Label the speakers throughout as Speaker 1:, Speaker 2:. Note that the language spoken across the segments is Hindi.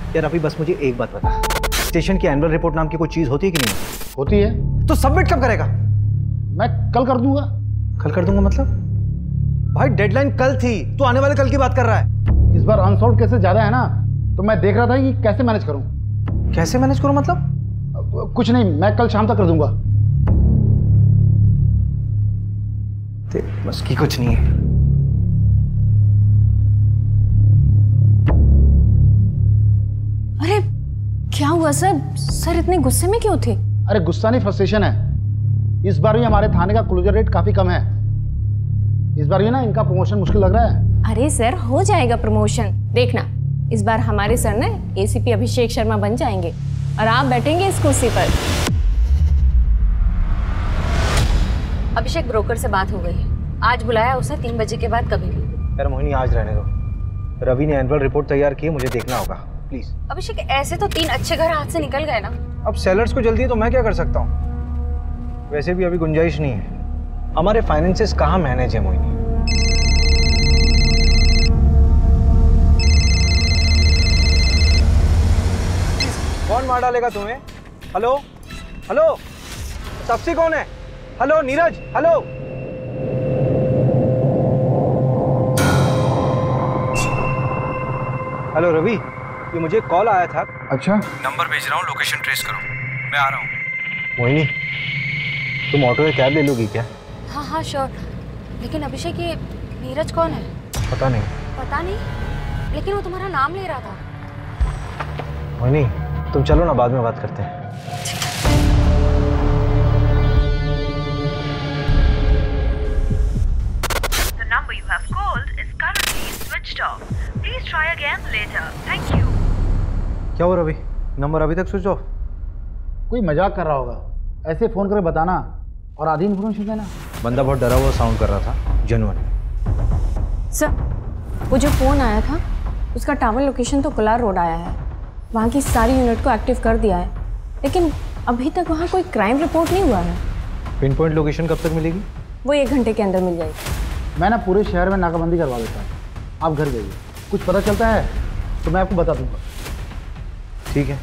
Speaker 1: यार अभी बस मुझे एक बात बता, स्टेशन की एनुअल रिपोर्ट नाम की कोई चीज होती है कि नहीं?
Speaker 2: होती है।
Speaker 1: तो सबमिट कब करेगा?
Speaker 2: मैं कल कर दूंगा।
Speaker 1: कल कर दूंगा मतलब? भाई डेडलाइन कल थी, तू आने वाले कल की बात कर रहा है।
Speaker 2: इस बार अनसॉल्व केसेस ज्यादा है ना, तो मैं देख रहा था कि कैसे मैनेज करूं।
Speaker 1: कैसे मैनेज करूं मतलब?
Speaker 2: कुछ नहीं, मैं कल शाम तक कर दूंगा।
Speaker 1: बस की कुछ नहीं है।
Speaker 3: अरे क्या हुआ सर? सर इतने गुस्से में क्यों थे?
Speaker 2: अरे गुस्सा नहीं, फ्रस्ट्रेशन है। इस बार भी हमारे थाने का क्लोजर रेट काफी कम है। इस बार भी ना इनका प्रमोशन मुश्किल लग रहा है।
Speaker 3: अरे सर हो जाएगा प्रमोशन, देखना इस बार हमारे सर ना एसीपी अभिषेक शर्मा बन जाएंगे और आप बैठेंगे इस कुर्सी पर।
Speaker 4: अभिषेक ब्रोकर से बात हो गई है, आज बुलाया उसने 3 बजे के बाद कभी भी।
Speaker 1: यार मोहिनी आज रहने दो, रवि ने एनुअल रिपोर्ट तैयार की है, मुझे देखना होगा प्लीज।
Speaker 4: अभिषेक ऐसे तो 3 अच्छे घर हाथ से निकल गए ना।
Speaker 1: अब सेलर्स को जल्दी है तो मैं क्या कर सकता हूँ? वैसे भी अभी गुंजाइश नहीं है, हमारे फाइनेंसेस कहाँ मैनेज है मोहिनी। कौन मार डालेगा तुम्हें? हेलो हेलो, तापसी कौन है? Hello Neeraj, hello. Hello Ravi, ये मुझे कॉल आया था।
Speaker 2: अच्छा,
Speaker 1: नंबर भेज रहा हूँ, लोकेशन ट्रेस करो, मैं आ रहा हूँ। मोहिनी तुम ऑटो या कैब ले लोगी क्या?
Speaker 4: हाँ हाँ श्योर, लेकिन अभिषेक ये नीरज कौन है?
Speaker 1: पता नहीं।
Speaker 4: पता नहीं, लेकिन वो तुम्हारा नाम ले रहा था।
Speaker 1: मोहिनी तुम चलो ना, बाद में बात करते हैं।
Speaker 5: The number you have called is currently switched off. Please try again later. Thank you.
Speaker 1: क्या हो रवि, नंबर अभी तक स्विच ऑफ?
Speaker 2: कोई मजाक कर रहा होगा, ऐसे फोन करके बताना और आधी इन्फॉर्मेशन देना।
Speaker 1: बंदा बहुत डरा हुआ साउंड कर रहा था, जेन्युइन।
Speaker 3: सर वो जो फोन आया था उसका टावर लोकेशन तो कोलार रोड आया है, वहाँ की सारी यूनिट को एक्टिव कर दिया है, लेकिन अभी तक वहाँ कोई क्राइम रिपोर्ट नहीं हुआ है।
Speaker 1: पिन पॉइंट लोकेशन कब तक मिलेगी?
Speaker 3: वो 1 घंटे के अंदर मिल जाएगी।
Speaker 2: मैं ना पूरे शहर में नाकाबंदी करवा देता हूँ, आप घर जाइए, कुछ पता चलता है तो मैं आपको बता दूंगा।
Speaker 1: ठीक है।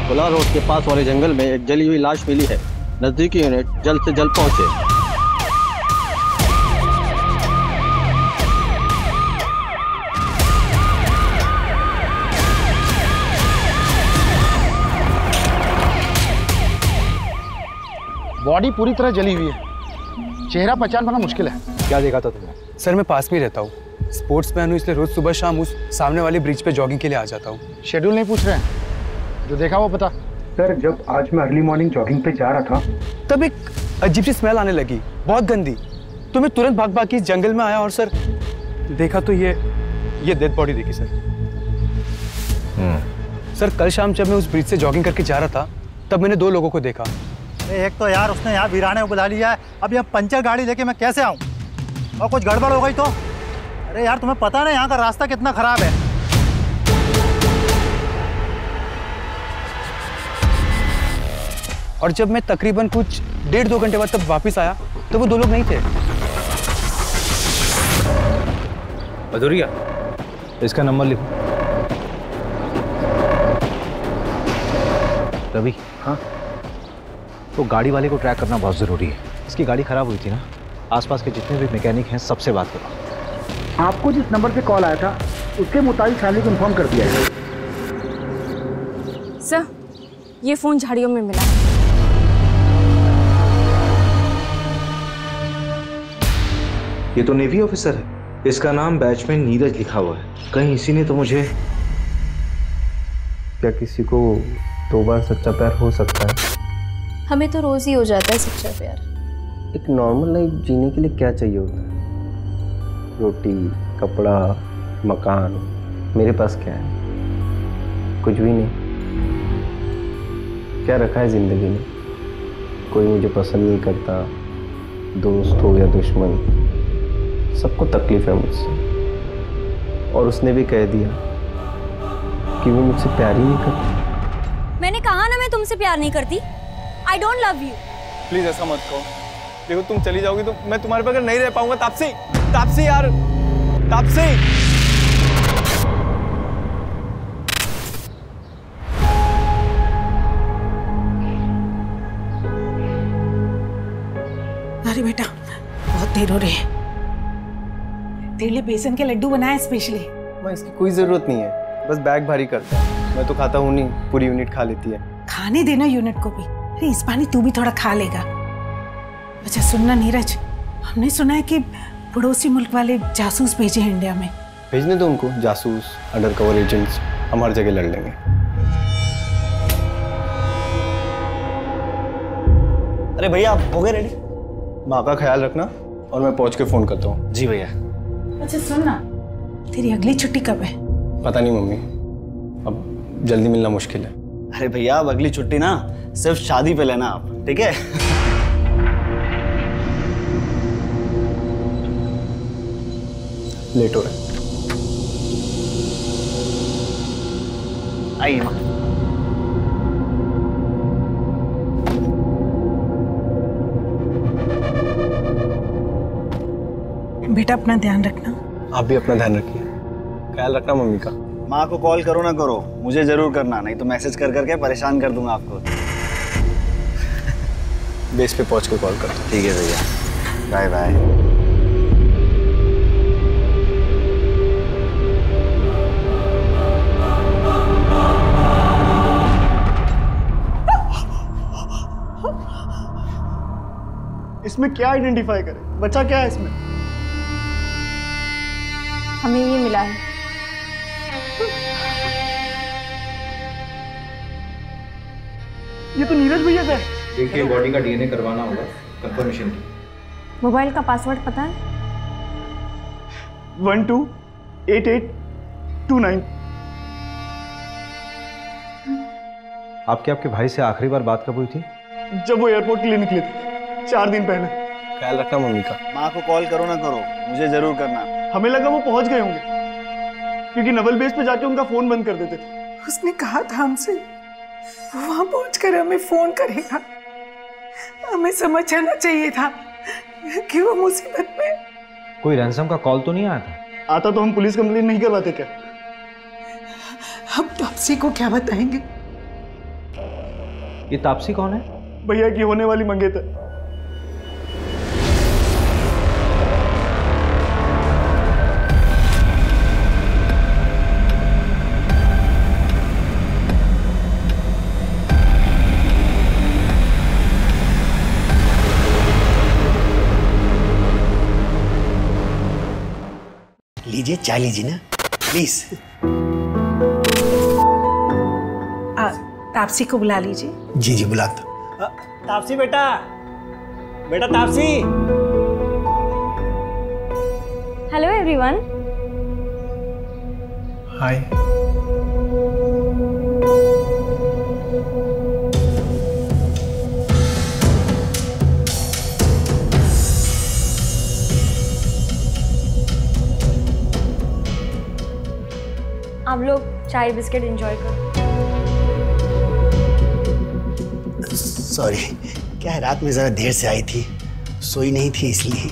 Speaker 6: कोलार रोड के पास वाले जंगल में एक जली हुई लाश मिली है, नजदीकी यूनिट जल्द से जल्द पहुंचे।
Speaker 2: बॉडी पूरी तरह जली हुई है, चेहरा पहचान पाना मुश्किल है।
Speaker 1: क्या देखा था तुमने?
Speaker 7: सर मैं पास में रहता हूँ, स्पोर्ट्स मैन हूँ, इसलिए रोज सुबह शाम उस सामने वाली ब्रिज पे जॉगिंग के लिए आ जाता हूँ।
Speaker 2: शेड्यूल नहीं पूछ रहे हैं, जो देखा वो पता।
Speaker 1: सर जब आज मैं अर्ली मॉर्निंग जॉगिंग पे जा रहा था
Speaker 7: तब एक अजीब सी स्मेल आने लगी, बहुत गंदी, तो मैं तुरंत भाग भाग के इस जंगल में आया और सर देखा तो ये डेड बॉडी देखी सर। सर कल शाम जब मैं उस ब्रिज से जॉगिंग करके जा रहा था तब मैंने 2 लोगों को देखा।
Speaker 8: एक तो यार उसने यहाँ वीराने को बुला लिया है, अब यहाँ पंचर गाड़ी लेके मैं कैसे आऊँ? और कुछ गड़बड़ हो गई तो? अरे यार तुम्हें पता ना यहाँ का रास्ता कितना खराब है।
Speaker 7: और जब मैं तकरीबन कुछ 1.5-2 घंटे बाद तब वापस आया तो वो 2 लोग नहीं थे।
Speaker 1: अधूरिया, इसका नंबर लिखो। रवि, हाँ तो गाड़ी वाले को ट्रैक करना बहुत ज़रूरी है। इसकी गाड़ी खराब हुई थी ना, आसपास के जितने भी मैकेनिक हैं सबसे बात करो।
Speaker 2: आपको जिस नंबर से कॉल आया था उसके मुताबिक फैमिली को इन्फॉर्म कर दिया है।
Speaker 3: सर ये फोन झाड़ियों में मिला।
Speaker 1: ये तो नेवी ऑफिसर है, इसका नाम बैचमैन नीरज लिखा हुआ है। कहीं इसी ने तो मुझे। क्या किसी को 2 बार सच्चा प्यार हो सकता है?
Speaker 4: हमें तो रोज ही हो जाता है सच्चा प्यार।
Speaker 6: एक नॉर्मल लाइफ जीने के लिए क्या चाहिए होता है? रोटी, कपड़ा, मकान। मेरे पास क्या है? कुछ भी नहीं। क्या रखा है जिंदगी में? कोई मुझे पसंद नहीं करता, दोस्त हो या दुश्मन, सबको तकलीफ है मुझसे। और उसने भी कह दिया कि वो मुझसे प्यार ही नहीं करती।
Speaker 9: मैंने कहा ना मैं तुमसे प्यार नहीं करती। I don't love you.
Speaker 7: Please ऐसा मत कहो। देखो तुम चली जाओगी तो मैं तुम्हारे बगैर नहीं रह पाऊंगा। तापसी, तापसी यार, तापसी।
Speaker 10: अरे बेटा बहुत देर हो रही है। तेरे लिए बेसन के लड्डू बनाए स्पेशली।
Speaker 6: माँ इसकी कोई जरूरत नहीं है, बस बैग भारी करता है। मैं तो खाता हूँ नहीं, पूरी यूनिट खा लेती है।
Speaker 10: खाने देना यूनिट को भी। अरे इस पानी तू भी थोड़ा खा लेगा। अच्छा सुनना नीरज, हमने सुना है कि पड़ोसी मुल्क वाले जासूस भेजे हैं इंडिया में।
Speaker 6: भेजने दो उनको, जासूस, अंडर कवर एजेंट्स, हम हर जगह लड़ लेंगे।
Speaker 11: अरे भैया आप हो गए रेडी?
Speaker 6: माँ का ख्याल रखना और मैं पहुंच के फोन करता हूँ।
Speaker 11: जी भैया।
Speaker 10: अच्छा सुन ना, तेरी अगली छुट्टी कब है?
Speaker 6: पता नहीं मम्मी, अब जल्दी मिलना मुश्किल है।
Speaker 11: अरे भैया अब अगली छुट्टी ना सिर्फ शादी पे लेना आप, ठीक है?
Speaker 6: लेट हो रहा है।
Speaker 11: आइए माँ।
Speaker 10: बेटा अपना ध्यान रखना।
Speaker 6: आप भी अपना ध्यान रखिए, ख्याल रखना मम्मी का।
Speaker 11: माँ को कॉल करो ना करो, मुझे जरूर करना, नहीं तो मैसेज कर करके परेशान कर दूंगा आपको।
Speaker 6: बेस पे पहुंच के कॉल करता हूँ।
Speaker 11: ठीक है भैया, बाय बाय।
Speaker 12: इसमें क्या आइडेंटिफाई करें? बच्चा क्या है इसमें?
Speaker 3: हमें ये मिला है।
Speaker 12: ये तो नीरज भैया का है।
Speaker 1: देखिए बॉडी का डीएनए करवाना होगा कंफर्मेशन की।
Speaker 3: मोबाइल का पासवर्ड पता है?
Speaker 12: 128829।
Speaker 1: आपके भाई से आखिरी बार बात कब हुई थी?
Speaker 12: जब वो एयरपोर्ट के लिए निकले थे 4 दिन पहले।
Speaker 6: ख्याल रखना मम्मी का।
Speaker 11: माँ को कॉल करो ना करो, मुझे जरूर करना।
Speaker 12: हमें लगा वो पहुंच गए होंगे क्योंकि नवल बेस पे जाके उनका फोन बंद कर देते थे।
Speaker 10: उसने कहा था हमसे वो वहां पहुंचकर हमें फोन करेगा। हमें समझ आना चाहिए था कि वो मुसीबत में।
Speaker 1: कोई रैंसम का कॉल तो नहीं आया था?
Speaker 12: आता तो हम पुलिस कंप्लेंट नहीं करवाते क्या?
Speaker 10: हम तापसी को क्या बताएंगे?
Speaker 1: ये तापसी कौन है?
Speaker 12: भैया की होने वाली मंगेतर।
Speaker 11: लीजिए चाय लीजिए ना प्लीज।
Speaker 10: तापसी को बुला लीजिए।
Speaker 11: जी जी बुलाता। तापसी बेटा, बेटा तापसी।
Speaker 3: Hello everyone.
Speaker 6: हाय।
Speaker 3: आप लोग चाय बिस्किट एंजॉय करो।
Speaker 11: सॉरी, क्या है रात में जरा देर से आई थी, सोई नहीं थी इसलिए।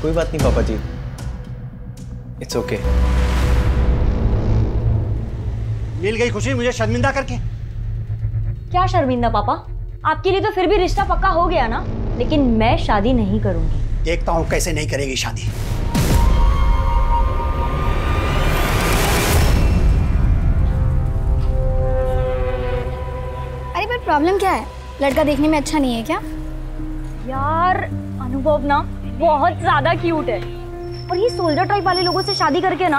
Speaker 6: कोई बात नहीं पापा जी, इट्स ओके।
Speaker 11: मिल गई खुशी मुझे शर्मिंदा करके।
Speaker 9: क्या शर्मिंदा पापा? आपके लिए तो फिर भी रिश्ता पक्का हो गया ना, लेकिन मैं शादी नहीं करूंगी।
Speaker 11: देखता हूँ कैसे नहीं करेगी शादी।
Speaker 9: अरे पर प्रॉब्लम क्या है? लड़का देखने में अच्छा नहीं है क्या? यार अनुभव ना बहुत ज्यादा क्यूट है, और ये सोल्जर टाइप वाले लोगों से शादी करके ना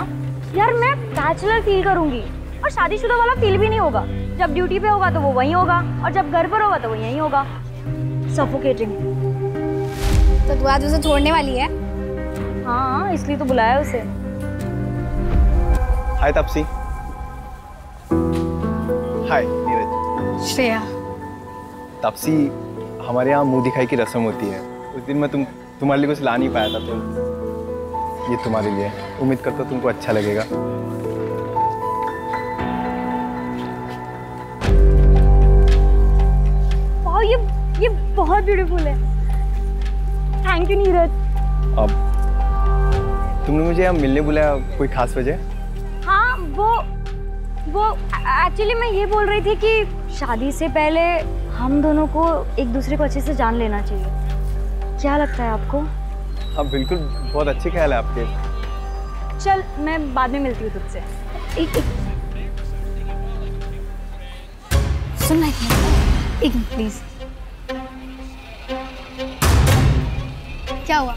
Speaker 9: यार मैं बैचलर फील करूंगी, और शादीशुदा वाला फील भी नहीं होगा। जब ड्यूटी पे होगा तो वो वहीं होगा, और जब घर पर होगा तो वो यहीं होगा। सफोकेटिंग।
Speaker 13: तो तू आज उसे छोड़ने वाली है?
Speaker 9: हाँ इसलिए तो बुलाया उसे।
Speaker 6: हाय तापसी। हाय नीरज।
Speaker 13: श्रेया।
Speaker 6: तापसी, हमारे यहाँ मुंह दिखाई की रस्म होती है। उस दिन मैं तुम्हारे लिए कुछ ला नहीं पाया था, तो ये तुम्हारे लिए। उम्मीद करता हूँ तुमको अच्छा लगेगा।
Speaker 9: ये बहुत ब्यूटीफुल है। Thank you Neeraj.
Speaker 7: अब तुमने मुझे यहाँ मिलने बुलाया, कोई खास वजह?
Speaker 9: हाँ, वो एक्चुअली मैं ये बोल रही थी कि शादी से पहले हम दोनों को एक दूसरे को अच्छे से जान लेना चाहिए। क्या लगता है आपको?
Speaker 7: हाँ बिल्कुल, बहुत अच्छे ख्याल है आपके।
Speaker 9: चल मैं बाद में मिलती हूँ तुझसे। एक सुनना, एक मिनट प्लीज।
Speaker 13: क्या हुआ?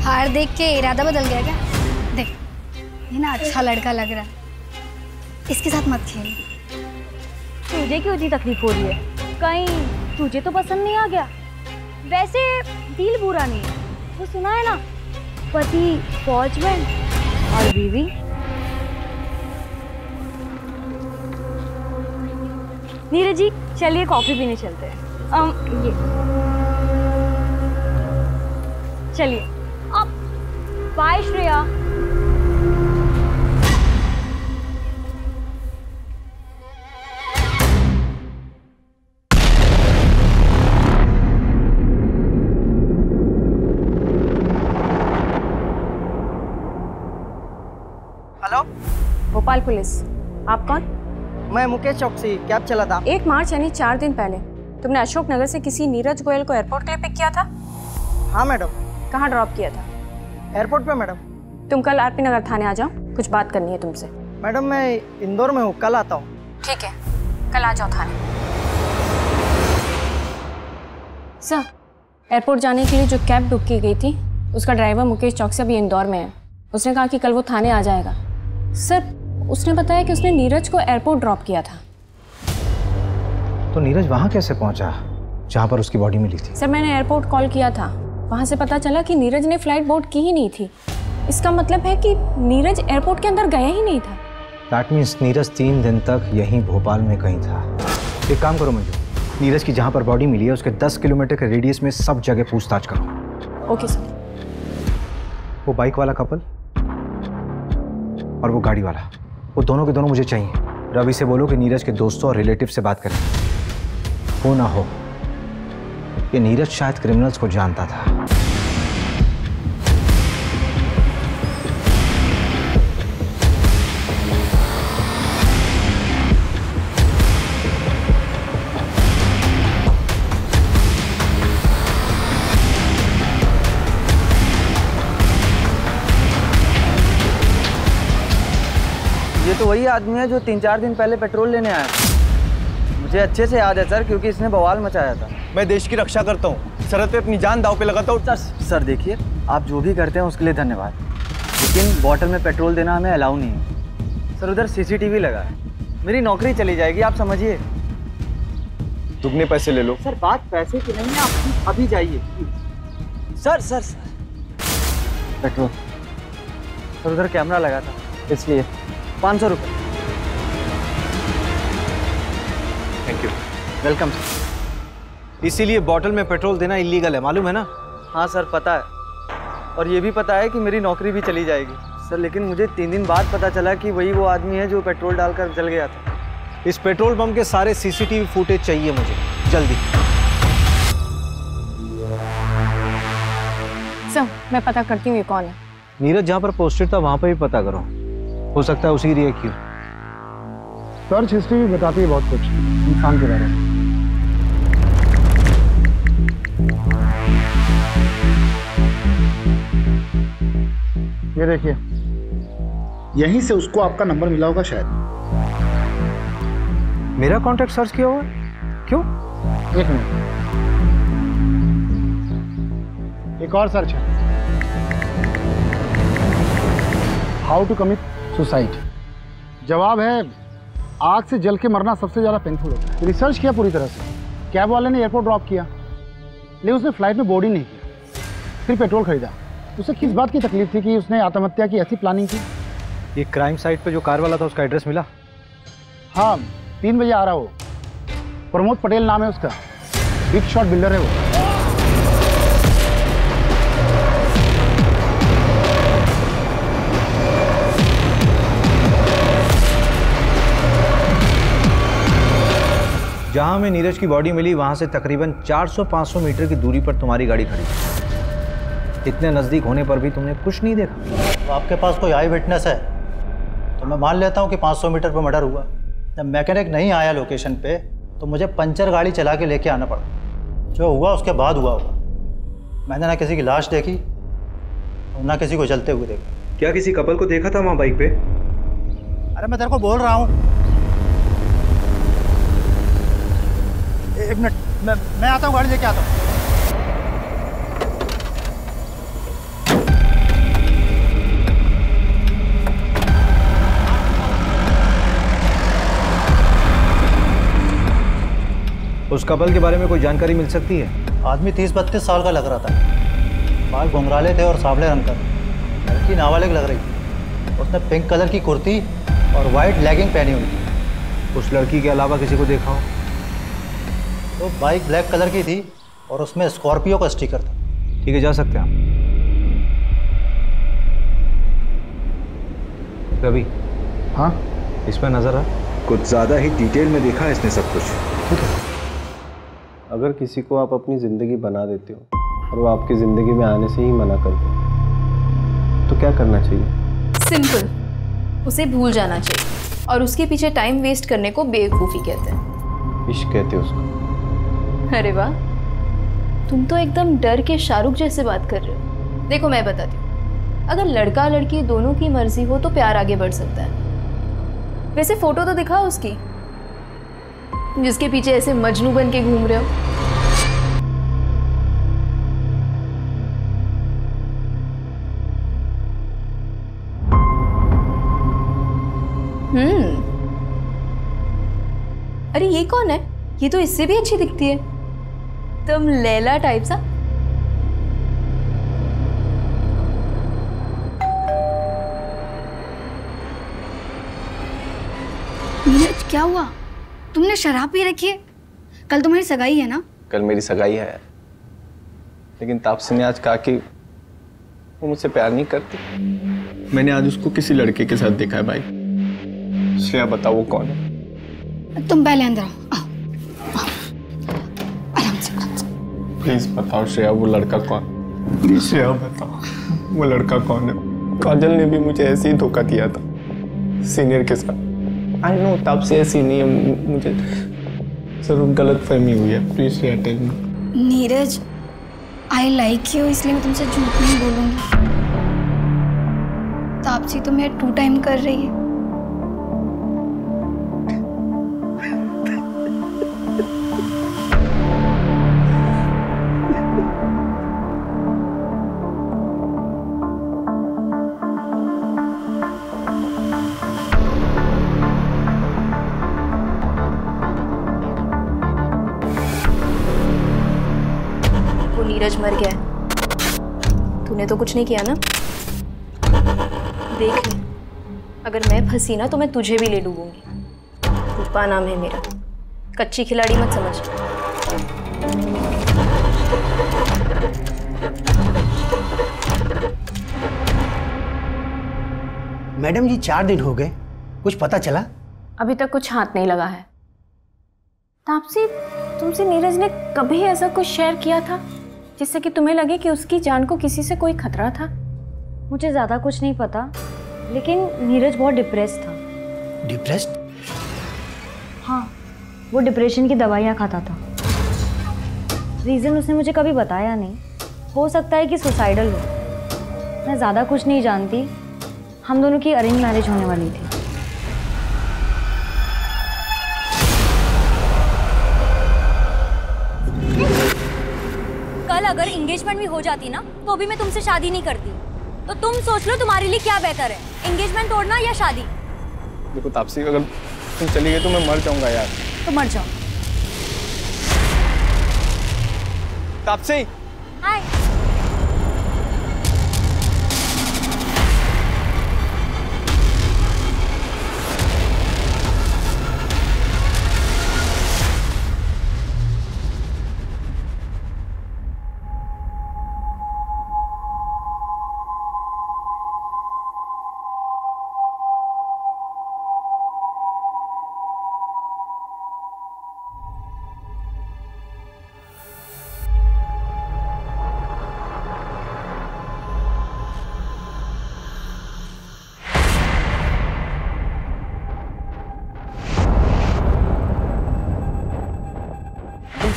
Speaker 13: हार देख के इरादा बदल गया क्या? देख, ये ना अच्छा लड़का लग रहा है, इसके साथ मत खेल।
Speaker 9: तुझे क्यों इतनी तकलीफ हो रही है? कहीं तुझे तो पसंद नहीं आ गया? वैसे दिल बुरा नहीं है, वो सुना है ना, पति फौज में और बीवी। नीरज जी चलिए कॉफी पीने चलते हैं। ये चलिए। अब bye Shreya.
Speaker 14: Hello,
Speaker 3: Bhopal police. आप कौन?
Speaker 14: मैं मुकेश चौकसी, कैब चला था।
Speaker 3: 1 मार्च यानी 4 दिन पहले तुमने अशोक नगर से किसी नीरज गोयल को एयरपोर्ट के लिए पिक किया था?
Speaker 14: हाँ मैडम।
Speaker 3: कहाँ ड्रॉप किया था?
Speaker 14: एयरपोर्ट पे मैडम।
Speaker 3: तुम कल आरपी नगर थाने आ जाओ, कुछ बात करनी है तुमसे।
Speaker 14: मैडम मैं इंदौर में हूँ, कल आता हूँ।
Speaker 3: ठीक है, कल आ जाओ थाने। सर, एयरपोर्ट जाने के लिए जो कैब बुक की गई थी उसका ड्राइवर मुकेश चौकसी अभी इंदौर में है। उसने कहा कि कल वो थाने आ जाएगा। सर, उसने बताया कि उसने नीरज को एयरपोर्ट ड्रॉप किया था।
Speaker 1: तो नीरज वहां कैसे पहुंचा जहां पर उसकी बॉडी मिली थी?
Speaker 3: सर, मैंने एयरपोर्ट कॉल किया था, वहां से पता चला कि नीरज ने फ्लाइट बोर्ड की ही नहीं थी। इसका मतलब है कि नीरज एयरपोर्ट के अंदर गया ही नहीं था।
Speaker 1: दैट मीन्स नीरज 3 दिन तक यहीं भोपाल में कहीं था। एक काम करो मंजू, नीरज की जहां पर बॉडी मिली है उसके 10 किलोमीटर के रेडियस में सब जगह पूछताछ करो।
Speaker 3: Okay sir.
Speaker 1: वो बाइक वाला कपल और वो गाड़ी वाला, वो दोनों के दोनों मुझे चाहिए। रवि से बोलो कि नीरज के दोस्तों और रिलेटिव से बात करें। हो ना हो ये नीरज शायद क्रिमिनल्स को जानता था।
Speaker 14: ये तो वही आदमी है जो 3-4 दिन पहले पेट्रोल लेने आया था। मुझे अच्छे से याद है सर, क्योंकि इसने बवाल मचाया था।
Speaker 7: मैं देश की रक्षा करता हूँ, सरहद पे अपनी जान दांव पे लगाता हूँ।
Speaker 14: सर देखिए, आप जो भी करते हैं उसके लिए धन्यवाद, लेकिन बॉटल में पेट्रोल देना हमें अलाउ नहीं है। सर उधर CCTV लगा है, मेरी नौकरी चली जाएगी, आप समझिए।
Speaker 7: दुगने पैसे ले लो।
Speaker 14: सर बात पैसे की नहीं है, आप अभी जाइए। Sir petrol. सर उधर कैमरा लगा था, इसलिए 500 रुपये।
Speaker 1: Thank you.
Speaker 14: Welcome sir.
Speaker 1: इसीलिए बॉटल में पेट्रोल देना इलीगल है, मालूम है ना?
Speaker 14: हाँ सर पता है, और ये भी पता है कि मेरी नौकरी भी चली जाएगी सर, लेकिन मुझे 3 दिन बाद पता चला कि वही वो आदमी है जो पेट्रोल डालकर जल गया था।
Speaker 1: इस पेट्रोल पंप के सारे CCTV फुटेज चाहिए मुझे, जल्दी।
Speaker 3: सर, मैं पता करती हूँ ये कौन है।
Speaker 1: नीरज जहाँ पर पोस्टेड था वहाँ पर भी पता करो, हो सकता है उसी की क्यों।
Speaker 2: सर्च हिस्ट्री भी बताती है बहुत कुछ इंसान के बारे में। ये देखिए, यहीं से उसको आपका नंबर मिला होगा शायद।
Speaker 1: मेरा कांटेक्ट सर्च किया हुआ? क्यों?
Speaker 2: एक मिनट, एक और सर्च है, हाउ टू कमिट सुसाइड। जवाब है, आग से जल के मरना सबसे ज़्यादा पेनफुल होता है। रिसर्च किया पूरी तरह से, कैब वाले ने एयरपोर्ट ड्रॉप किया, लेकिन उसने फ्लाइट में बोर्ड ही नहीं किया, फिर पेट्रोल खरीदा। उसे किस बात की तकलीफ थी कि उसने आत्महत्या की ऐसी प्लानिंग की?
Speaker 1: ये क्राइम साइट पे जो कार वाला था उसका एड्रेस मिला?
Speaker 2: हाँ, 3 बजे आ रहा वो। प्रमोद पटेल नाम है उसका, बिग शॉट बिल्डर है वो।
Speaker 1: जहां हमें नीरज की बॉडी मिली वहां से तकरीबन 400-500 मीटर की दूरी पर तुम्हारी गाड़ी खड़ी थी। इतने नज़दीक होने पर भी तुमने कुछ नहीं देखा।
Speaker 8: तो आपके पास कोई आई विटनेस है तो मैं मान लेता हूँ कि 500 मीटर पर मर्डर हुआ। जब मैकेनिक नहीं आया लोकेशन पे तो मुझे पंचर गाड़ी चला के लेके आना पड़ा। जो हुआ उसके बाद हुआ होगा। मैंने ना किसी की लाश देखी और ना किसी को जलते हुए देखा।
Speaker 7: क्या किसी कपल को देखा था वहाँ बाइक पे?
Speaker 8: अरे मैं तेरे को बोल रहा हूँ, एक मिनट, मैं आता हूँ, गाड़ी लेके आता हूँ।
Speaker 1: उस कपल के बारे में कोई जानकारी मिल सकती है?
Speaker 8: आदमी 30-32 साल का लग रहा था। बाल घुंघराले थे और सांवले रंग का। लड़की नाबालिग लग रही थी। उसने पिंक कलर की कुर्ती और वाइट लेगिंग पहनी हुई थी।
Speaker 1: उस लड़की के अलावा किसी को देखा हो?
Speaker 8: तो बाइक ब्लैक कलर की थी और उसमें स्कॉर्पियो का स्टिकर था।
Speaker 1: ठीक है, जा सकते हैं आप। रवि।
Speaker 2: हाँ,
Speaker 1: इसमें नजर आ
Speaker 15: कुछ ज़्यादा ही डिटेल में देखा है इसने सब कुछ।
Speaker 2: ठीक है।
Speaker 6: अगर किसी को आप अपनी ज़िंदगी बना देते हो और वो आपकी ज़िंदगी में आने से ही मना कर दे तो क्या करना चाहिए?
Speaker 16: सिंपल, उसे भूल जाना चाहिए और उसके पीछे टाइम वेस्ट करने को बेवकूफ़ी कहते हैं।
Speaker 6: इश्क कहते हैं उसको।
Speaker 16: अरे वाह, तुम तो एकदम डर के शाहरुख जैसे बात कर रहे हो। देखो मैं बताती हूँ, अगर लड़का लड़की दोनों की मर्जी हो तो प्यार आगे बढ़ सकता है। वैसे फोटो तो दिखाओ उसकी, जिसके पीछे ऐसे मजनू बन के घूम रहे हो। अरे ये कौन है? ये तो इससे भी अच्छी दिखती है। तुम लैला टाइप सा।
Speaker 13: नीरज, क्या हुआ? तुमने शराब पी रखी है? कल तुम्हारी सगाई है ना?
Speaker 6: कल मेरी सगाई है, लेकिन तापसी ने आज कहा कि वो मुझसे प्यार नहीं करती। मैंने आज उसको किसी लड़के के साथ देखा है भाई। श्रेया, बताओ वो कौन है?
Speaker 13: तुम पहले अंदर आओ।
Speaker 6: प्लीज बताओ श्रेया, वो लड़का कौन? प्लीज श्रेया बताओ, वो लड़का कौन है? काजल ने भी मुझे ऐसे ही धोखा दिया था सीनियर के साथ। आई नो तब से ऐसी नहीं है, मुझे जरूर गलत फहमी हुई है। Please Shreya tell me.
Speaker 13: Neeraj, I like you, इसलिए मैं तुमसे झूठ नहीं बोलूंगी। तापसी तो मेरा 2 टाइम कर रही है।
Speaker 16: नीरज मर गया है। तूने तो कुछ नहीं किया ना? देख ले, अगर मैं फंसी ना तो मैं तुझे भी ले डूबूंगी। रूपा नाम है मेरा, कच्ची खिलाड़ी मत समझ।
Speaker 11: मैडम जी 4 दिन हो गए, कुछ पता चला?
Speaker 3: अभी तक कुछ हाथ नहीं लगा है। तापसी, तुमसे नीरज ने कभी ऐसा कुछ शेयर किया था जिससे कि तुम्हें लगे कि उसकी जान को किसी से कोई खतरा था?
Speaker 9: मुझे ज़्यादा कुछ नहीं पता, लेकिन नीरज बहुत डिप्रेस था।
Speaker 11: डिप्रेस्ड?
Speaker 9: हाँ, वो डिप्रेशन की दवाइयाँ खाता था। रीज़न उसने मुझे कभी बताया नहीं। हो सकता है कि सुसाइडल हो। मैं ज़्यादा कुछ नहीं जानती। हम दोनों की अरेंज मैरिज होने वाली थी।
Speaker 17: कल अगर एंगेजमेंट भी हो जाती ना तो भी मैं तुमसे शादी नहीं करती। तो तुम सोच लो तुम्हारे लिए क्या बेहतर है, एंगेजमेंट तोड़ना या शादी?
Speaker 6: देखो तापसी, अगर तुम चली गई तो मैं मर जाऊंगा यार।
Speaker 17: तो मर जाओ।
Speaker 6: तापसी,
Speaker 17: हाय।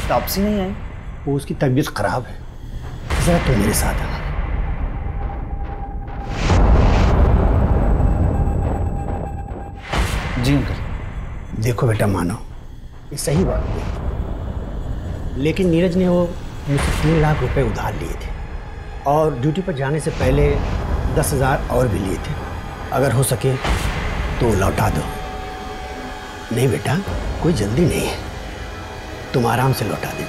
Speaker 11: तापसी नहीं आई? वो उसकी तबीयत खराब है, जरा तू मेरे साथ आना।
Speaker 1: जी अंकल।
Speaker 11: देखो बेटा, मानो ये सही बात नहीं, लेकिन नीरज ने वो मुझसे 3 लाख रुपए उधार लिए थे और ड्यूटी पर जाने से पहले 10,000 और भी लिए थे। अगर हो सके तो लौटा दो। नहीं बेटा, कोई जल्दी नहीं है, तुम आराम से लौटा दे।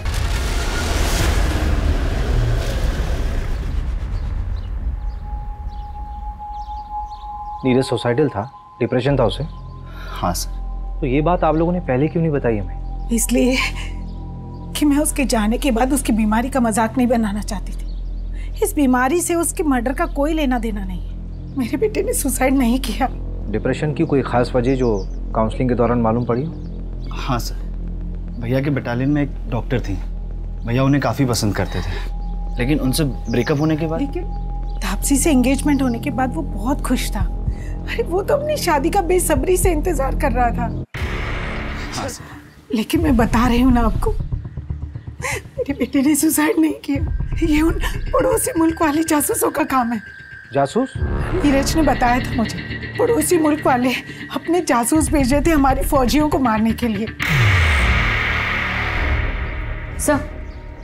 Speaker 1: नीरज सुसाइडल था, डिप्रेशन था उसे?
Speaker 8: हाँ सर।
Speaker 1: तो ये बात आप लोगों ने पहले क्यों नहीं बताई हमें?
Speaker 10: इसलिए कि मैं उसके जाने के बाद उसकी बीमारी का मजाक नहीं बनाना चाहती थी। इस बीमारी से उसके मर्डर का कोई लेना देना नहीं है। मेरे बेटे ने सुसाइड नहीं किया।
Speaker 1: डिप्रेशन की कोई खास वजह जो काउंसलिंग के दौरान मालूम पड़ी?
Speaker 8: हाँ सर, भैया के बटालियन में एक डॉक्टर थी, भैया उन्हें काफ़ी पसंद करते थे, लेकिन उनसे ब्रेकअप होने के बाद।
Speaker 10: लेकिन तापसी से एंगेजमेंट होने के बाद वो बहुत खुश था। अरे वो तो अपनी शादी का बेसब्री से इंतजार कर रहा था।
Speaker 8: हाँ सर।
Speaker 10: लेकिन मैं बता रही हूँ ना आपको, मेरे बेटे ने सुसाइड नहीं किया। ये उन पड़ोसी मुल्क वाले जासूसों का काम है।
Speaker 1: जासूस?
Speaker 10: नीरज ने बताया था मुझे, पड़ोसी मुल्क वाले अपने जासूस भेजे थे हमारी फौजियों को मारने के लिए।
Speaker 3: सर,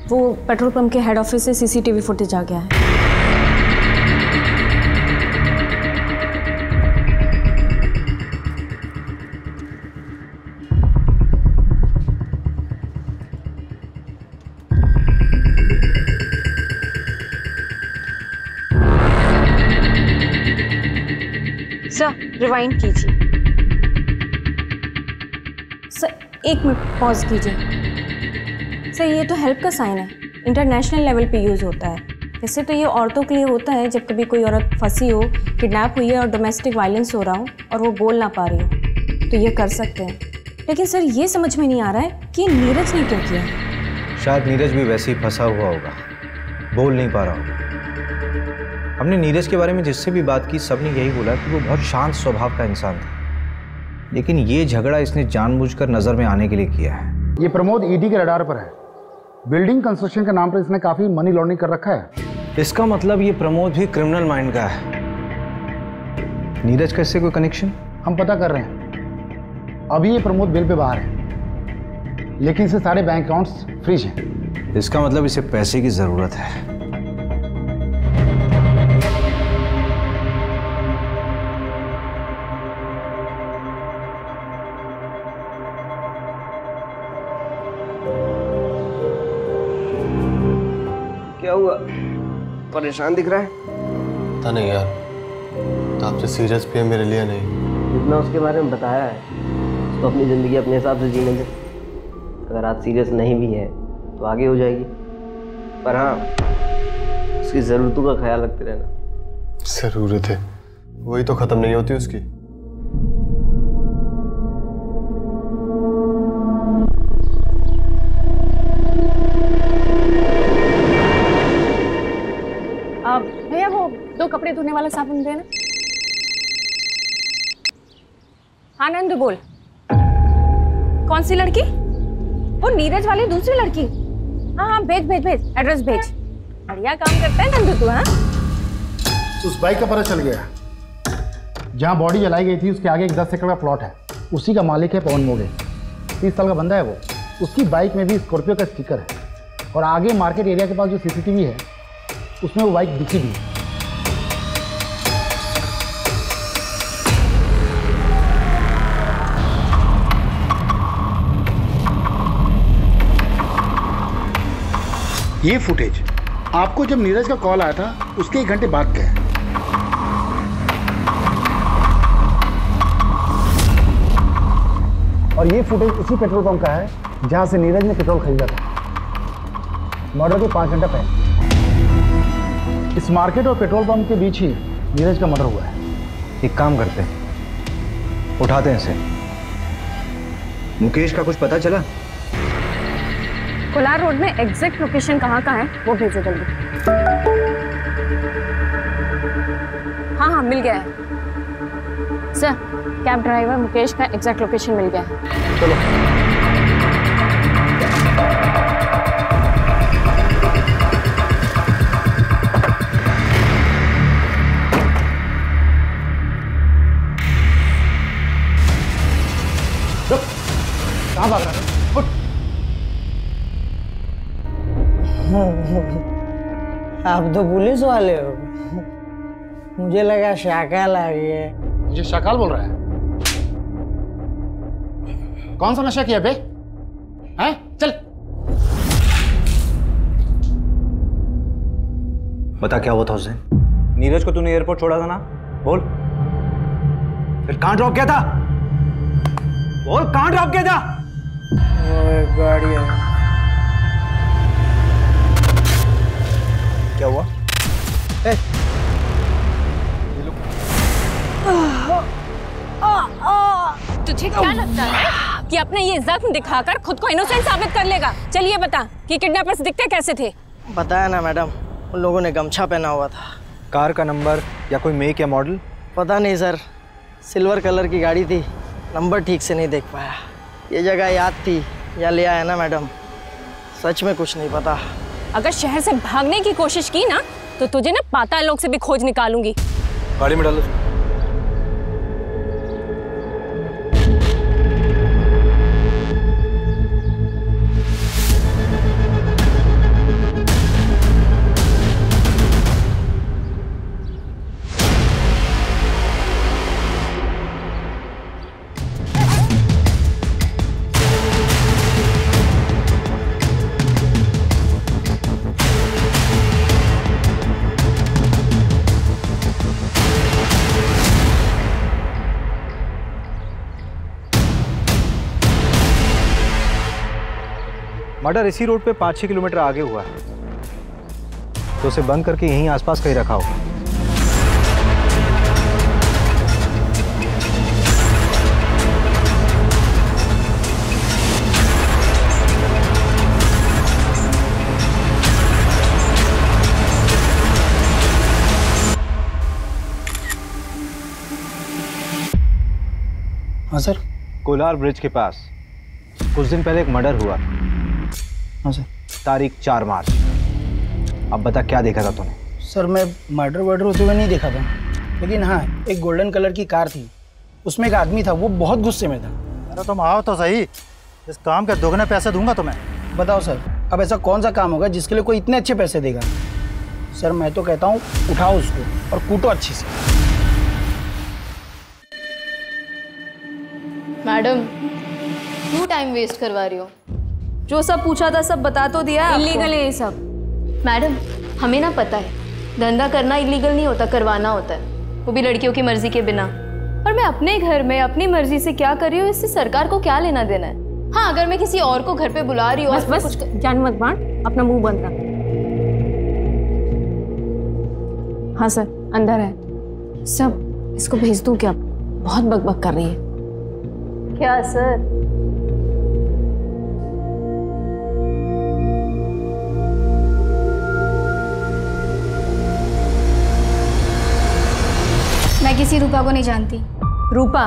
Speaker 3: वो पेट्रोल पंप के हेड ऑफिस से सीसीटीवी फुटेज आ गया है। सर, रिवाइंड कीजिए। सर, 1 मिनट पॉज कीजिए। सर, ये तो हेल्प का साइन है, इंटरनेशनल लेवल पे यूज़ होता है। वैसे तो ये औरतों के लिए होता है जब कभी कोई औरत फंसी हो, किडनैप हुई है और डोमेस्टिक वायलेंस हो रहा हो और वो बोल ना पा रही हो, तो ये कर सकते हैं। लेकिन सर, ये समझ में नहीं आ रहा है कि नीरज ने क्या किया।
Speaker 1: शायद नीरज भी वैसे ही फंसा हुआ होगा, बोल नहीं पा रहा होगा। हमने नीरज के बारे में जिससे भी बात की, सबने यही बोला कि वो बहुत शांत स्वभाव का इंसान था, लेकिन ये झगड़ा इसने जानबूझकर नजर में आने के लिए किया है।
Speaker 2: ये प्रमोद ईडी के रडार पर है। बिल्डिंग कंस्ट्रक्शन के नाम पर इसने काफी मनी लॉन्ड्रिंग कर रखा है।
Speaker 1: इसका मतलब ये प्रमोद भी क्रिमिनल माइंड का है। नीरज का इससे कोई कनेक्शन?
Speaker 2: हम पता कर रहे हैं। अभी ये प्रमोद बिल पे बाहर है, लेकिन इसे सारे बैंक अकाउंट्स फ्रीज हैं।
Speaker 1: इसका मतलब इसे पैसे की जरूरत है।
Speaker 18: क्या हुआ? परेशान दिख रहा है।
Speaker 6: पता नहीं यार, तो आपसे सीरियस भी है मेरे लिए नहीं।
Speaker 18: जितना उसके बारे में बताया है, उसको अपनी ज़िंदगी अपने हिसाब से जीने दे। अगर आज सीरियस नहीं भी है तो आगे हो जाएगी, पर हाँ, उसकी ज़रूरतों का ख्याल रखते रहना।
Speaker 6: ज़रूरत है, वही तो ख़त्म नहीं होती उसकी।
Speaker 3: भैया, वो 2 कपड़े धोने वाला साबुन देना। हाँ नंदू, बोल। कौन सी लड़की? वो नीरज वाली दूसरी लड़की? हाँ हाँ, भेज भेज भेज, एड्रेस भेज। बढ़िया काम करता है नंदू तू। हाँ,
Speaker 2: उस बाइक का पता चल गया। जहाँ बॉडी जलाई गई थी उसके आगे एक 10 एकड़ का प्लॉट है, उसी का मालिक है पवन मोगे। 30 साल का बंदा है वो। उसकी बाइक में भी स्कॉर्पियो का स्टिकर है और आगे मार्केट एरिया के पास जो सीसीटीवी है उसमें वो बाइक दिखी भी है। ये फुटेज आपको जब नीरज का कॉल आया था उसके 1 घंटे बाद का है। और ये फुटेज उसी पेट्रोल पंप का है जहां से नीरज ने पेट्रोल खरीदा था मर्डर के 5 घंटा पहले। इस मार्केट और पेट्रोल पंप के बीच ही नीरज का मर्डर हुआ है।
Speaker 1: एक काम करते हैं, उठाते हैं इसे। मुकेश का कुछ पता चला?
Speaker 3: कोलार रोड में एग्जैक्ट लोकेशन कहाँ का है वो भेजो जल्दी। हाँ हाँ, मिल गया है सर। कैब ड्राइवर मुकेश का एग्जैक्ट लोकेशन मिल गया है।
Speaker 1: चलो।
Speaker 2: कहाँ भाग रहा था? उठ।
Speaker 14: आप तो पुलिस वाले हो, मुझे लगा शाकाल आ गया।
Speaker 2: मुझे शाकाल बोल रहा है? कौन सा नशा किया बे? हैं? चल।
Speaker 1: बता क्या हुआ था उस दिन? नीरज को तूने एयरपोर्ट छोड़ा था ना? बोल। फिर कहां ड्रॉप किया था? बोल, कहां ड्रॉप किया था?
Speaker 14: वो एक गाड़ी है।
Speaker 1: क्या हुआ?
Speaker 3: तुझे क्या लगता है कि अपने ये जख्म दिखाकर खुद को इनोसेंट साबित कर लेगा? चलिए बता कि किडनैपर्स दिखते कैसे थे?
Speaker 14: बताया ना मैडम, उन लोगों ने गमछा पहना हुआ था।
Speaker 1: कार का नंबर या कोई मेक या मॉडल?
Speaker 14: पता नहीं सर, सिल्वर कलर की गाड़ी थी, नंबर ठीक से नहीं देख पाया। ये जगह याद थी या ले आया ना मैडम, सच में कुछ नहीं पता।
Speaker 3: अगर शहर से भागने की कोशिश की ना तो तुझे ना पाताल लोक से भी खोज निकालूंगी।
Speaker 1: गाड़ी में डालो। मर्डर इसी रोड पे 5-6 किलोमीटर आगे हुआ है, तो उसे बंद करके यहीं आसपास कहीं रखा होगा।
Speaker 2: हाँ सर।
Speaker 1: कोलार ब्रिज के पास कुछ दिन पहले एक मर्डर हुआ।
Speaker 2: हाँ सर।
Speaker 1: तारीख 4 मार्च। अब बता क्या देखा था तूने?
Speaker 2: सर मैं मर्डर होते हुए नहीं देखा था, लेकिन हाँ एक गोल्डन कलर की कार थी, उसमें एक आदमी था, वो बहुत गुस्से में था।
Speaker 8: अरे तुम आओ तो सही, इस काम के दोगुने पैसे दूंगा तुम्हें।
Speaker 2: बताओ सर, अब ऐसा कौन सा काम होगा जिसके लिए कोई इतने अच्छे पैसे देगा? सर मैं तो कहता हूँ उठाओ उसको और कूटो अच्छी से।
Speaker 16: मैडम क्यों टाइम वेस्ट करवा रही हो? जो सब पूछा था सब बता तो दिया।
Speaker 3: इलीगल है ये सब।
Speaker 16: मैडम हमें ना पता है, धंधा करना इलीगल नहीं होता, करवाना होता है, वो भी लड़कियों की मर्जी के बिना। और मैं अपने घर में अपनी मर्जी से क्या कर रही हूँ, इससे सरकार को क्या लेना देना है? हाँ अगर मैं किसी और को घर पे बुला रही हूँ।
Speaker 3: बस कुछ जान मत बांट, अपना मुंह बंद रख। हाँ सर अंदर है सब, इसको भेज दूँ क्या? बहुत बकबक कर रही है।
Speaker 16: क्या सर?
Speaker 13: मैं किसी रूपा को नहीं जानती।
Speaker 3: रूपा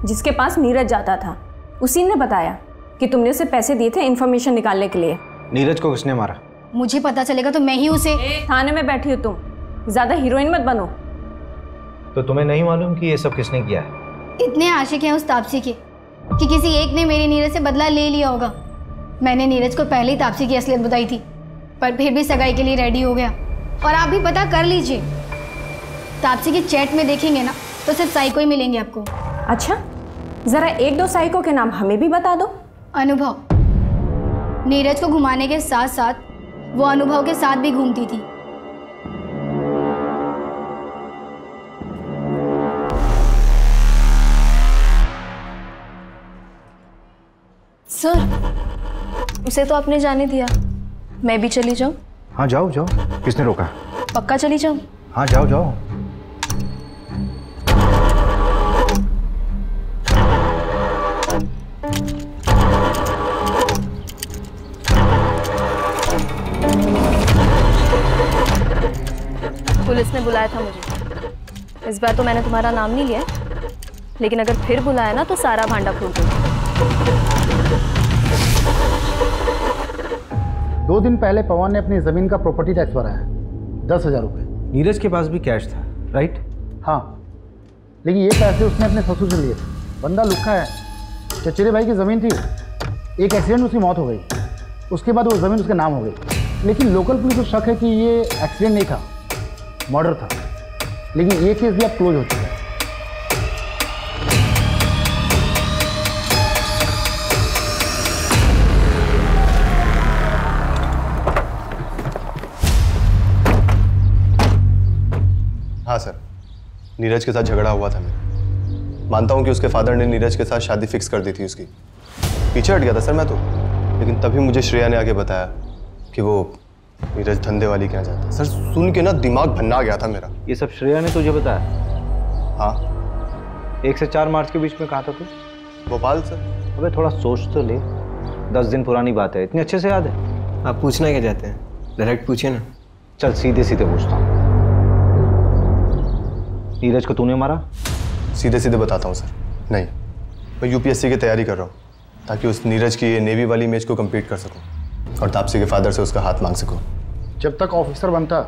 Speaker 3: जिसके पास नीरज जाता था, उसी ने बताया कि तुमने उसे पैसे दिए थे इन्फॉर्मेशन निकालने के लिए।
Speaker 1: नीरज को किसने मारा?
Speaker 13: मुझे पता चलेगा तो मैं ही उसे।
Speaker 3: थाने में बैठी हो तुम, ज्यादा हीरोइन मत बनो।
Speaker 1: तो तुम्हें नहीं मालूम कि ये सब किसने किया है?
Speaker 13: इतने आशिक हैं उस तापसी के कि किसी एक ने मेरे नीरज से बदला ले लिया होगा। मैंने नीरज को पहले ही तापसी की असलियत बताई थी, पर फिर भी सगाई के लिए रेडी हो गया। और आप भी पता कर लीजिए, तापसी की चैट में देखेंगे ना तो सिर्फ साइको ही मिलेंगे आपको।
Speaker 3: अच्छा जरा 1-2 साइको के नाम हमें भी बता दो।
Speaker 13: अनुभव, नीरज को घुमाने के साथ साथ वो अनुभव के साथ भी घूमती थी।
Speaker 16: सर उसे तो आपने जाने दिया, मैं भी चली जाऊं?
Speaker 1: हाँ जाओ जाओ, किसने रोका?
Speaker 16: पक्का चली जाऊं?
Speaker 1: हाँ जाओ जाओ।
Speaker 16: पुलिस ने बुलाया था मुझे। इस बार तो मैंने तुम्हारा नाम नहीं लिया, लेकिन अगर फिर बुलाया ना तो सारा भांडा फोड़ दूंगा।
Speaker 2: 2 दिन पहले पवन ने अपनी जमीन का प्रॉपर्टी टैक्स भरा है, 10,000 रुपये।
Speaker 1: नीरज के पास भी कैश था, राइट?
Speaker 2: हाँ, लेकिन ये पैसे उसने अपने ससुर से लिए थे। बंदा लुक्खा है, चचेरे भाई की जमीन थी, एक एक्सीडेंट में उसकी मौत हो गई, उसके बाद वो ज़मीन उसके नाम हो गई। लेकिन लोकल पुलिस को शक है कि ये एक्सीडेंट नहीं था, मर्डर था। लेकिन ये केस भी अब क्लोज हो चुका है।
Speaker 6: हाँ सर, नीरज के साथ झगड़ा हुआ था मेरा। मानता हूँ कि उसके फादर ने नीरज के साथ शादी फिक्स कर दी थी उसकी। पीछे हट गया था सर मैं तो, लेकिन तभी मुझे श्रेया ने आके बताया कि वो नीरज धंधे वाली के यहाँ जाता है। सर सुन के ना दिमाग भन्ना गया था मेरा।
Speaker 1: ये सब श्रेया ने तुझे बताया?
Speaker 6: हाँ।
Speaker 1: 1 से 4 मार्च के बीच में कहाँ था तू?
Speaker 6: भोपाल सर।
Speaker 1: अबे थोड़ा सोच तो ले, 10 दिन पुरानी बात है, इतनी अच्छे से याद है?
Speaker 6: आप पूछना क्या चाहते हैं, डायरेक्ट पूछिए ना।
Speaker 1: चल सीधे सीधे पूछता हूँ, नीरज को तूने मारा?
Speaker 6: सीधे सीधे बताता हूँ सर, नहीं। मैं यूपीएससी की तैयारी कर रहा हूँ ताकि उस नीरज की ये नेवी वाली इमेज को कंप्लीट कर सकूँ और तापसी के फादर से उसका हाथ मांग सकूँ।
Speaker 2: जब तक ऑफिसर बनता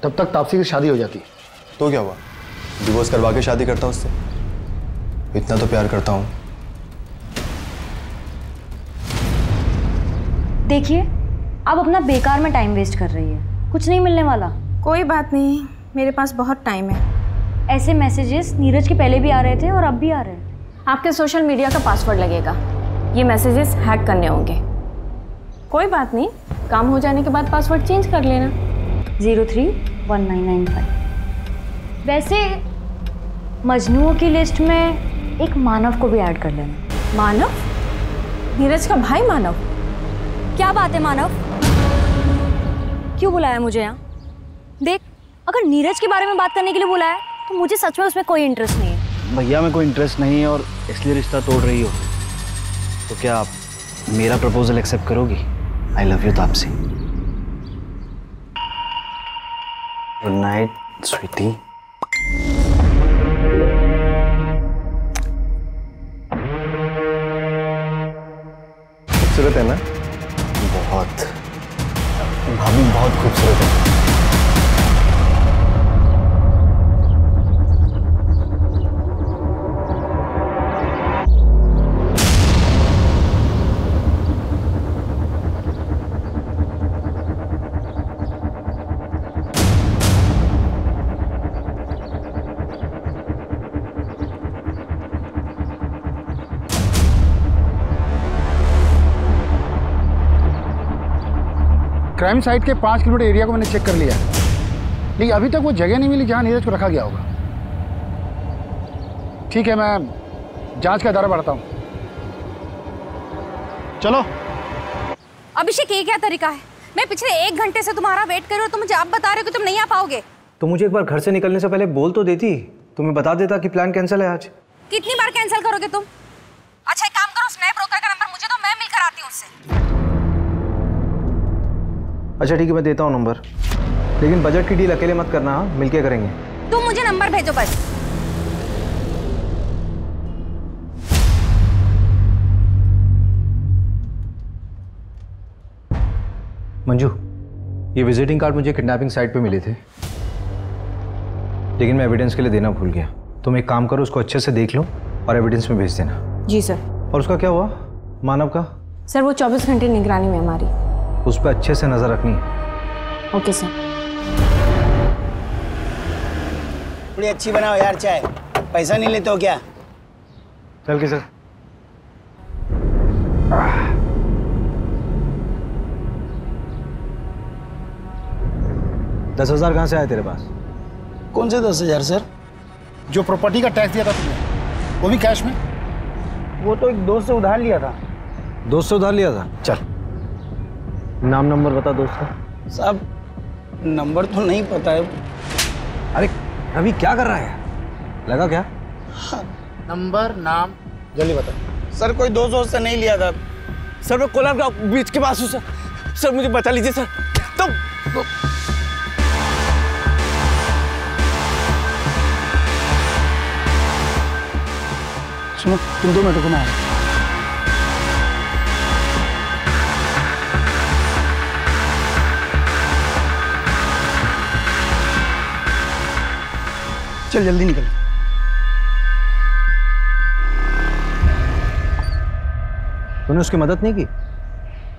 Speaker 2: तब तक तापसी की शादी हो जाती।
Speaker 6: तो क्या हुआ, डिवोर्स करवा के शादी करता उससे? इतना तो प्यार करता हूँ।
Speaker 9: देखिए, आप अपना बेकार में टाइम वेस्ट कर रही है, कुछ नहीं मिलने वाला।
Speaker 3: कोई बात नहीं, मेरे पास बहुत टाइम है।
Speaker 9: ऐसे मैसेजेस नीरज के पहले भी आ रहे थे और अब भी आ रहे हैं।
Speaker 3: आपके सोशल मीडिया का पासवर्ड लगेगा, ये मैसेजेस हैक करने होंगे। कोई बात नहीं, काम हो जाने के बाद पासवर्ड चेंज कर लेना।
Speaker 9: 031995। वैसे मजनुओं की लिस्ट में एक मानव को भी ऐड कर लेना।
Speaker 3: मानव? नीरज का भाई मानव?
Speaker 17: क्या बात है मानव, क्यों बुलाया मुझे यहाँ? देख, अगर नीरज के बारे में बात करने के लिए बुलाया तो मुझे सच में उसमें कोई इंटरेस्ट नहीं है।
Speaker 14: भैया में कोई इंटरेस्ट नहीं है और इसलिए रिश्ता तोड़ रही हो, तो क्या आप मेरा प्रपोजल एक्सेप्ट करोगी? I love you Taapsee. Good night sweetie.
Speaker 6: खूबसूरत है ना? बहुत। भाभी बहुत खूबसूरत है।
Speaker 2: क्राइम साइट के 5 किलोमीटर एरिया को मैंने चेक कर लिया है, लेकिन अभी तक वो जगह नहीं मिली जहां नीरज को रखा गया होगा। ठीक है, मैं जांच का दायरा बढ़ाता हूं। चलो।
Speaker 17: अभिषेक, ये क्या तरीका है? मैं पिछले 1 घंटे से तुम्हारा वेट कर रही हूँ, तुम मुझे अब बता रहे हो कि तुम नहीं आ पाओगे।
Speaker 1: तो मुझे एक बार घर से निकलने से पहले बोल तो देती, तुम्हें बता देता कि प्लान कैंसिल है आज।
Speaker 17: कितनी बार कैंसिल करोगे तुम? अच्छा एक काम करो, उस नए ब्रोकर का नंबर मुझे दो, मैं मिलकर आती हूँ उससे।
Speaker 1: अच्छा ठीक है, मैं देता हूँ नंबर, लेकिन बजट की डील अकेले मत करना, हाँ? मिलके करेंगे।
Speaker 17: तुम मुझे नंबर भेजो बस।
Speaker 1: मंजू, ये विजिटिंग कार्ड मुझे किडनैपिंग साइट पे मिले थे, लेकिन मैं एविडेंस के लिए देना भूल गया। तुम एक काम करो, उसको अच्छे से देख लो और एविडेंस में भेज देना।
Speaker 3: जी सर।
Speaker 1: और उसका क्या हुआ, मानव का?
Speaker 3: सर वो 24 घंटे निगरानी में हमारी।
Speaker 1: उस पर अच्छे से नजर रखनी है।
Speaker 3: Okay sir.
Speaker 11: थोड़ी अच्छी बनाओ यार चाय, पैसा नहीं लेते हो क्या?
Speaker 1: चल के सर। दस 10,000 कहाँ से आए तेरे पास?
Speaker 11: कौन से 10,000 सर?
Speaker 2: जो प्रॉपर्टी का टैक्स दिया था तुमने, वो भी कैश में?
Speaker 11: वो तो एक दोस्त से उधार लिया था।
Speaker 1: दोस्त से उधार लिया था? चल नाम नंबर बता दोस्त का।
Speaker 11: साहब नंबर तो नहीं पता है।
Speaker 1: अरे रवि क्या कर रहा है, लगा क्या?
Speaker 2: नंबर नाम जल्दी बता।
Speaker 11: सर कोई दोस्त से नहीं लिया था
Speaker 14: सर, मैं कोलार का बीच के पास हूँ सर। सर मुझे बचा लीजिए सर। तुम
Speaker 2: सुनो, तुम 2 मिनट को मैं आ रहा हूं। चल जल्दी निकल।
Speaker 1: तूने उसकी मदद नहीं की?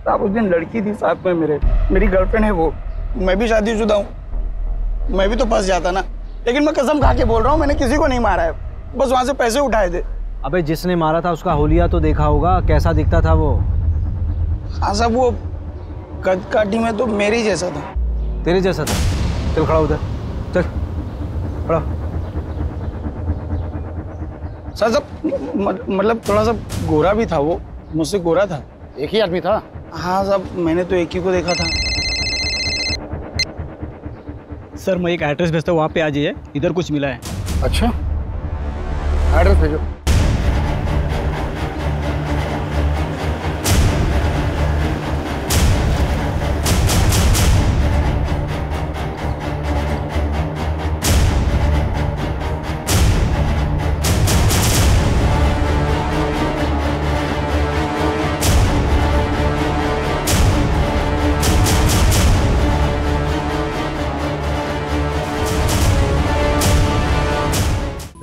Speaker 2: साहब उस दिन लड़की थी साथ में मेरी गर्लफ्रेंड है वो। मैं भी शादीशुदा हूँ, मैं भी तो फंस जाता ना। लेकिन मैं कसम खा के बोल रहा हूँ, मैंने किसी को नहीं मारा है, बस वहाँ से पैसे उठाए थे।
Speaker 1: अबे जिसने मारा था उसका होलिया तो देखा होगा, कैसा दिखता था वो?
Speaker 2: हाँ साहब, वो कद काठी में तो मेरे जैसा था।
Speaker 1: तेरे जैसा था? चल खड़ा उधर, चल खड़ा।
Speaker 2: साहब मतलब थोड़ा सा गोरा भी था वो, मुझसे गोरा था। एक ही आदमी था? हाँ साहब, मैंने तो एक ही को देखा था।
Speaker 14: सर मैं एक एड्रेस भेजता हूँ, वहाँ पे आ जाइए, इधर कुछ मिला है।
Speaker 2: अच्छा, एड्रेस भेजो।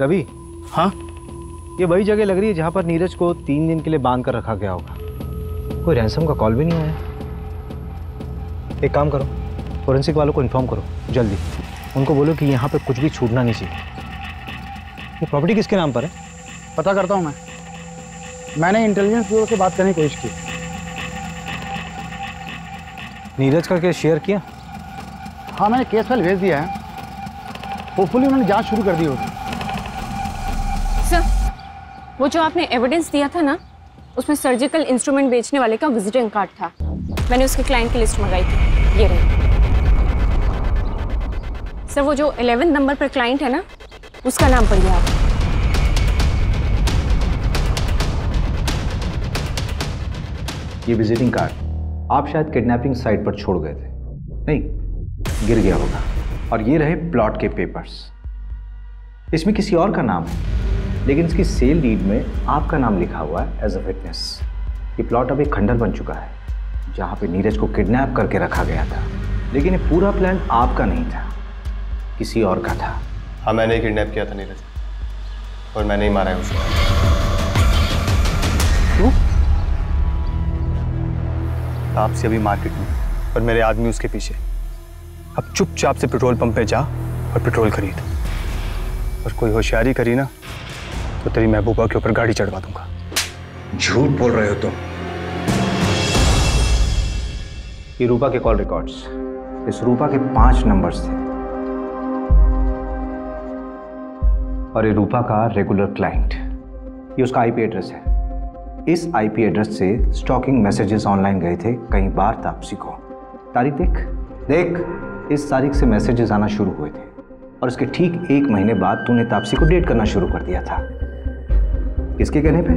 Speaker 1: रवि,
Speaker 2: हाँ,
Speaker 1: ये वही जगह लग रही है जहाँ पर नीरज को 3 दिन के लिए बांध कर रखा गया होगा। कोई रैंसम का कॉल भी नहीं आया। एक काम करो, फोरेंसिक वालों को इन्फॉर्म करो जल्दी। उनको बोलो कि यहाँ पे कुछ भी छूटना नहीं चाहिए। ये प्रॉपर्टी किसके नाम पर है?
Speaker 2: पता करता हूँ मैंने इंटेलिजेंस ब्यूरो से बात करने की कोशिश की।
Speaker 1: नीरज का केस शेयर किया?
Speaker 2: हाँ, मैंने केस फाइल भेज दिया है, होपफुली उन्होंने जांच शुरू कर दी होगी।
Speaker 3: सर, वो जो आपने एविडेंस दिया था ना, उसमें सर्जिकल इंस्ट्रूमेंट बेचने वाले का विजिटिंग कार्ड था। मैंने उसके क्लाइंट की लिस्ट मंगाई थी, ये रही। सर, वो जो 11 नंबर पर क्लाइंट है ना, उसका नाम पढ़िए आप।
Speaker 1: ये विजिटिंग कार्ड आप शायद किडनैपिंग साइट पर छोड़ गए थे। नहीं, गिर गया होगा। और ये रहे प्लॉट के पेपर्स। इसमें किसी और का नाम है, लेकिन इसकी सेल डीड में आपका नाम लिखा हुआ है एज अ विटनेस। ये प्लॉट अब एक खंडर बन चुका है जहाँ पे नीरज को किडनैप करके रखा गया था। लेकिन ये पूरा प्लान आपका नहीं था, किसी और का था।
Speaker 6: हाँ, मैंने ही किडनैप किया था नीरज, और मैंने ही मारा है उसको।
Speaker 2: क्यों?
Speaker 12: तापसी अभी मार्केट में और मेरे आदमी उसके पीछे। अब चुपचाप से पेट्रोल पंप पे जा और पेट्रोल खरीद, और कोई होशियारी करी ना तो तेरी महबूबा के ऊपर गाड़ी चढ़वा दूंगा।
Speaker 15: झूठ बोल रहे हो तुम।
Speaker 1: ये रूपा के कॉल रिकॉर्ड्स, इस रूपा के 5 नंबर्स थे, और ये रूपा का रेगुलर क्लाइंट। ये उसका आईपी एड्रेस है। इस आईपी एड्रेस से स्टॉकिंग मैसेजेस ऑनलाइन गए थे कई बार तापसी को। तारीख देख, इस तारीख से मैसेजेस आना शुरू हुए थे, और इसके ठीक 1 महीने बाद तूने तापसी को डेट करना शुरू कर दिया था। किसके कहने पे?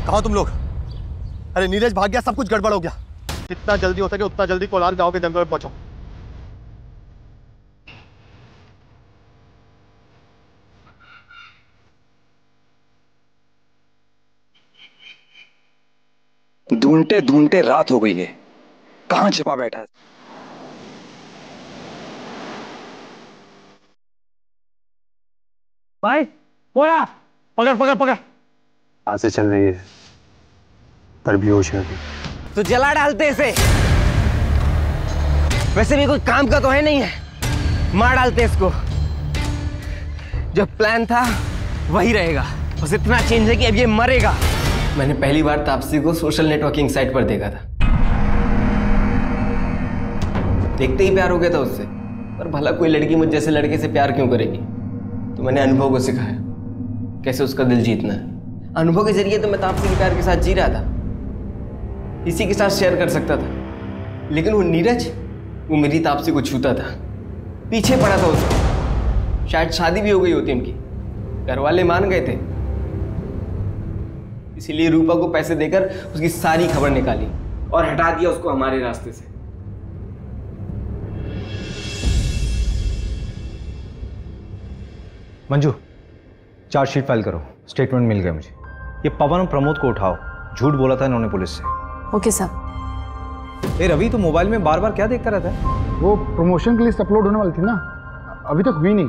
Speaker 12: कहाँ तुम लोग? अरे नीरज भाग गया, सब कुछ गड़बड़ हो गया। जितना जल्दी हो सके उतना जल्दी कोलार गांव के जंगल में पहुंचो।
Speaker 15: ढूंढते ढूंढते रात हो गई है, कहाँ छिपा बैठा है?
Speaker 14: भाई बोला, पकड़ पकड़ पकड़।
Speaker 12: आज से चल रही है, पर बेहोश है।
Speaker 18: तो जला डालते इसे। वैसे भी कोई काम का तो है नहीं है, मार डालते इसको। जो प्लान था वही रहेगा, बस इतना चेंज है कि अब ये मरेगा। मैंने पहली बार तापसी को सोशल नेटवर्किंग साइट पर देखा था। देखते ही प्यार हो गया था उससे। पर भला कोई लड़की मुझ जैसे लड़के से प्यार क्यों करेगी? तो मैंने अनुभव को सिखाया कैसे उसका दिल जीतना है। अनुभव के जरिए तो मैं तापसी के प्यार के साथ जी रहा था, इसी के साथ शेयर कर सकता था। लेकिन वो नीरज, वो मेरी तापसी को छूता था, पीछे पड़ा था उसको। शायद शादी भी हो गई होती उनकी, घर वाले मान गए थे। इसीलिए रूपा को पैसे देकर उसकी सारी खबर निकाली और हटा दिया उसको हमारे रास्ते से।
Speaker 1: मंजू, चार्जशीट फाइल करो। स्टेटमेंट मिल गया मुझे। ये पवन और प्रमोद को उठाओ, झूठ बोला था इन्होंने पुलिस से।
Speaker 3: ओके साहब।
Speaker 1: ए रवि, तो मोबाइल में बार बार क्या देखता रहता है?
Speaker 2: वो प्रमोशन की लिस्ट अपलोड होने वाली थी ना, अभी तक हुई नहीं।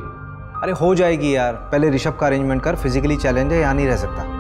Speaker 1: अरे हो जाएगी यार, पहले ऋषभ का अरेंजमेंट कर, फिजिकली चैलेंज है, यहाँ नहीं रह सकता।